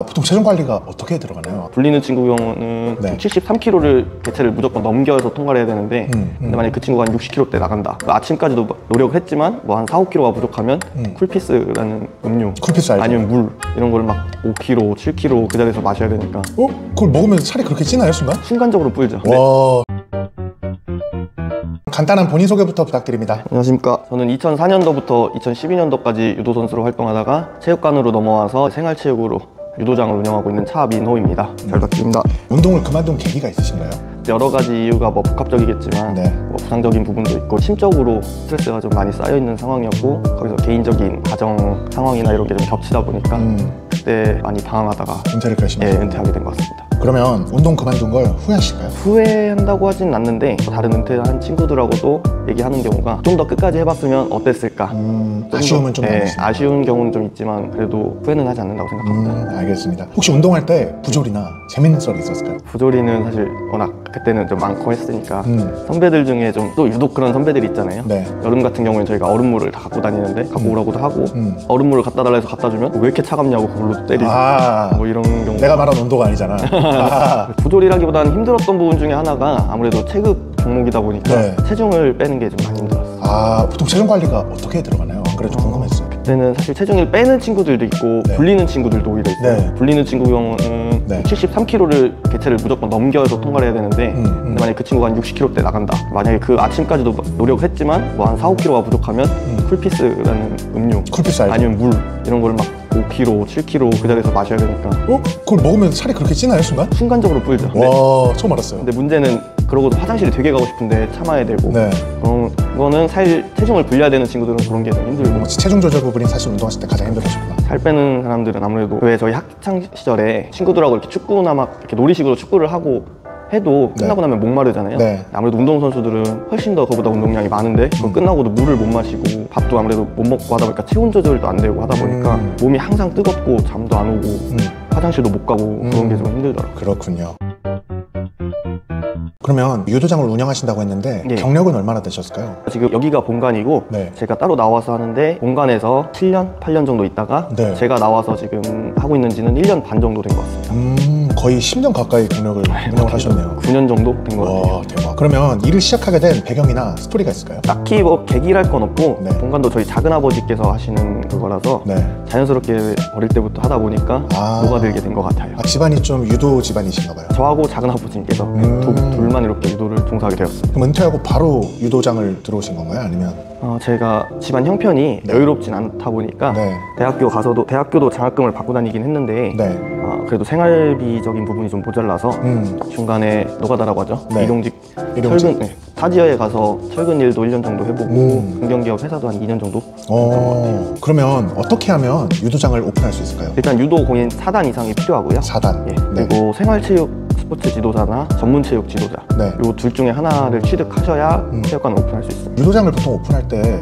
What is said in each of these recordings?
보통 체중 관리가 어떻게 들어가나요? 불리는 친구 경우는 73kg를 개체를 무조건 넘겨서 통과를 해야 되는데 근데 만약에 그 친구가 한 60kg대 나간다. 아침까지도 노력을 했지만 뭐 한 4-5kg가 부족하면 쿨피스라는 음료, 쿨피스 알죠? 아니면 물 이런 거를 막 5kg, 7kg 그 자리에서 마셔야 되니까. 그걸 먹으면 살이 그렇게 찌나요, 순간? 순간적으로 불죠. 와... 간단한 본인 소개부터 부탁드립니다. 안녕하십니까. 저는 2004년도부터 2012년도까지 유도 선수로 활동하다가 체육관으로 넘어와서 생활체육으로 유도장을 운영하고 있는 차민호입니다. 잘 부탁드립니다. 운동을 그만둔 계기가 있으신가요? 여러 가지 이유가 뭐 복합적이겠지만 뭐 부상적인 부분도 있고 심적으로 스트레스가 좀 많이 쌓여있는 상황이었고 거기서 개인적인 가정 상황이나 이런 게 좀 겹치다 보니까 그때 많이 당황하다가 은퇴를 결심하셨어요? 네, 은퇴하게 된 것 같습니다. 그러면 운동 그만둔 걸 후회하실까요? 후회한다고 하진 않는데 다른 은퇴한 친구들하고도 얘기하는 경우가 좀 더 끝까지 해봤으면 어땠을까? 아쉬움은 좀 남으시나요? 아쉬운 경우는 좀 있지만 그래도 후회는 하지 않는다고 생각합니다. 알겠습니다. 혹시 운동할 때 부조리나 재밌는 썰이 있었을까요? 부조리는 사실 워낙 그때는 좀 많고 했으니까 선배들 중에 좀 또 유독 그런 선배들이 있잖아요. 여름 같은 경우에는 저희가 얼음물을 다 갖고 다니는데 갖고 오라고도 하고 얼음물을 갖다 달라 해서 갖다 주면 왜 이렇게 차갑냐고 그걸로 때리고 뭐 이런 경우. 내가 말한 온도가 아니잖아. 부조리라기보다는 힘들었던 부분 중에 하나가 아무래도 체급 종목이다 보니까 체중을 빼는 게 좀 많이 힘들었어요. 보통 체중 관리가 어떻게 들어가나요? 그래서 궁금했어요. 그때는 사실 체중을 빼는 친구들도 있고 불리는 친구들도 오히려 있어요. 불리는 친구 경우는 73kg를 개체를 무조건 넘겨서 통과를 해야 되는데 근데 만약에 그 친구가 한 60kg대 나간다. 만약에 그 아침까지도 노력을 했지만 뭐 한 4-5kg가 부족하면 쿨피스라는 음료, 쿨피스 알죠? 아니면 물 이런 거를 막 5kg, 7kg 그 자리에서 마셔야 되니까. 그걸 먹으면 살이 그렇게 찌나요, 순간? 순간적으로 불죠. 와, 처음 알았어요. 근데 문제는 그러고도 화장실이 되게 가고 싶은데 참아야 되고 그런 거는 사실 체중을 불려야 되는 친구들은 그런 게 좀 힘들고 체중 조절 부분이 사실 운동하실 때 가장 힘들었구나. 살 빼는 사람들은 아무래도 왜 저희 학창 시절에 친구들하고 이렇게 축구나 막 이렇게 놀이식으로 축구를 하고 해도 끝나고 나면 목마르잖아요. 아무래도 운동선수들은 훨씬 더 그보다 운동량이 많은데 그거 끝나고도 물을 못 마시고 밥도 아무래도 못 먹고 하다 보니까 체온 조절도 안 되고 하다 보니까 몸이 항상 뜨겁고 잠도 안 오고 화장실도 못 가고 그런 게 좀 힘들더라고요. 그렇군요. 그러면 유도장을 운영하신다고 했는데 경력은 얼마나 되셨을까요? 지금 여기가 본관이고 제가 따로 나와서 하는데 본관에서 7년, 8년 정도 있다가 제가 나와서 지금 하고 있는 지는 1년 반 정도 된 것 같습니다. 거의 10년 가까이 경력을 운영을 하셨네요. 9년 정도 된 것 같아요. 와, 대박. 그러면 일을 시작하게 된 배경이나 스토리가 있을까요? 딱히 뭐 계기랄 건 없고 본관도 저희 작은아버지께서 하시는 그거라서 자연스럽게 어릴 때부터 하다 보니까 녹아들게 된 것 같아요. 집안이 좀 유도 집안이신가 봐요. 저하고 작은아버지께서 둘만 이렇게 유도를 종사하게 되었습니다. 그럼 은퇴하고 바로 유도장을 들어오신 건가요? 아니면? 제가 집안 형편이 여유롭진 않다 보니까 대학교 가서도 대학교도 장학금을 받고 다니긴 했는데 그래도 생활비적인 부분이 좀 모자라서 중간에 노가다라고 하죠. 이동직 철근 타지어에 가서 철근 일도 1년 정도 해보고 공경기업 회사도 한 2년 정도 했던 것 같아요. 그러면 어떻게 하면 유도장을 오픈할 수 있을까요? 일단 유도 공인 4단 이상이 필요하고요. 4단. 그리고 생활체육 스포츠 지도자나 전문체육 지도자 요 둘 중에 하나를 취득하셔야 체육관을 오픈할 수 있습니다. 유도장을 보통 오픈할 때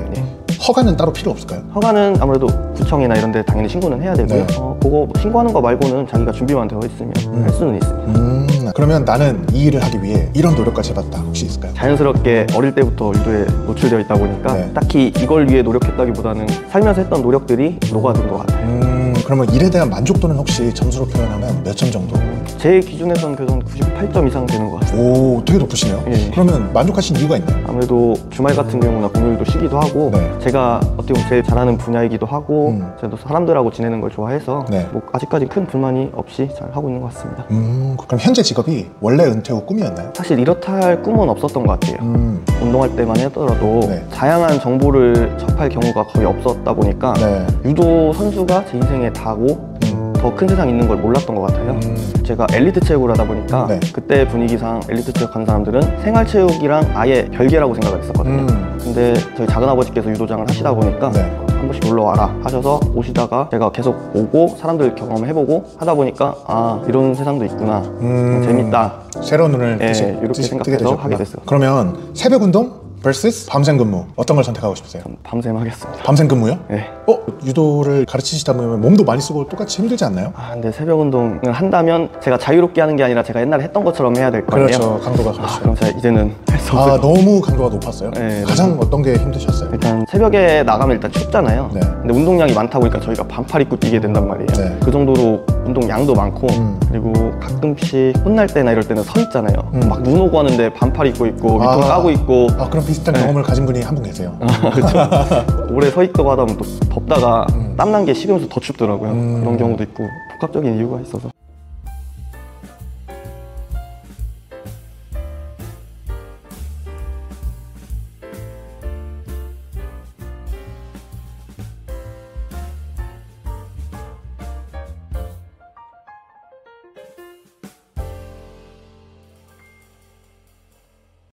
허가는 따로 필요 없을까요? 허가는 아무래도 구청이나 이런 데 당연히 신고는 해야 되고요. 그거 신고하는 거 말고는 자기가 준비만 되어 있으면 할 수는 있습니다. 그러면 나는 이 일을 하기 위해 이런 노력까지 해봤다 혹시 있을까요? 자연스럽게 어릴 때부터 유도에 노출되어 있다 보니까 딱히 이걸 위해 노력했다기보다는 살면서 했던 노력들이 녹아든 것 같아요. 그러면 일에 대한 만족도는 혹시 점수로 표현하면 몇 점 정도? 제 기준에서는 그래도 한 98점 이상 되는 것 같아요. 오, 되게 높으시네요. 그러면 만족하신 이유가 있나요? 아무래도 주말 같은 경우나 공휴일도 쉬기도 하고 제가 어떻게 보면 제일 잘하는 분야이기도 하고 저도 사람들하고 지내는 걸 좋아해서 뭐 아직까지 큰 불만이 없이 잘 하고 있는 것 같습니다. 그럼 현재 직업이 원래 은퇴 후 꿈이었나요? 사실 이렇다 할 꿈은 없었던 것 같아요. 운동할 때만 하더라도 다양한 정보를 접할 경우가 거의 없었다 보니까 유도 선수가 제 인생에 다고 더 큰 세상이 있는 걸 몰랐던 것 같아요. 제가 엘리트 체육을 하다 보니까 그때 분위기상 엘리트 체육 한 사람들은 생활체육이랑 아예 별개라고 생각을 했었거든요. 근데 저희 작은아버지께서 유도장을 하시다 보니까 한 번씩 놀러 와라 하셔서 오시다가 제가 계속 오고 사람들 경험해보고 하다 보니까 이런 세상도 있구나, 재밌다, 새로운 눈을 이렇게 생각해서 하게 됐어요. 그러면 새벽 운동 vs 밤샘 근무 어떤 걸 선택하고 싶으세요? 밤샘 하겠습니다. 밤샘 근무요? 네. 유도를 가르치시다 보면 몸도 많이 쓰고 똑같이 힘들지 않나요? 근데 새벽 운동을 한다면 제가 자유롭게 하는 게 아니라 제가 옛날에 했던 것처럼 해야 될 거 아니에요? 그렇죠. 강도가 그렇죠. 그럼 제가 이제는 할 수 없어요. 너무 강도가 높았어요? 네, 가장 어떤 게 힘드셨어요? 일단 새벽에 나가면 일단 춥잖아요. 네. 근데 운동량이 많다 보니까 저희가 반팔 입고 뛰게 된단 말이에요. 네. 그 정도로 운동량도 많고 그리고 가끔씩 혼날 때나 이럴 때는 서 있잖아요. 막 눈 오고 하는데 반팔 입고 있고 밑통 까고 있고. 그럼 비슷한 경험을 가진 분이 한 분 계세요. 그렇죠. 오래 서 있고 하다 보면 또 덥다가 땀난 게 식으면서 더 춥더라고요. 그런 경우도 있고 복합적인 이유가 있어서.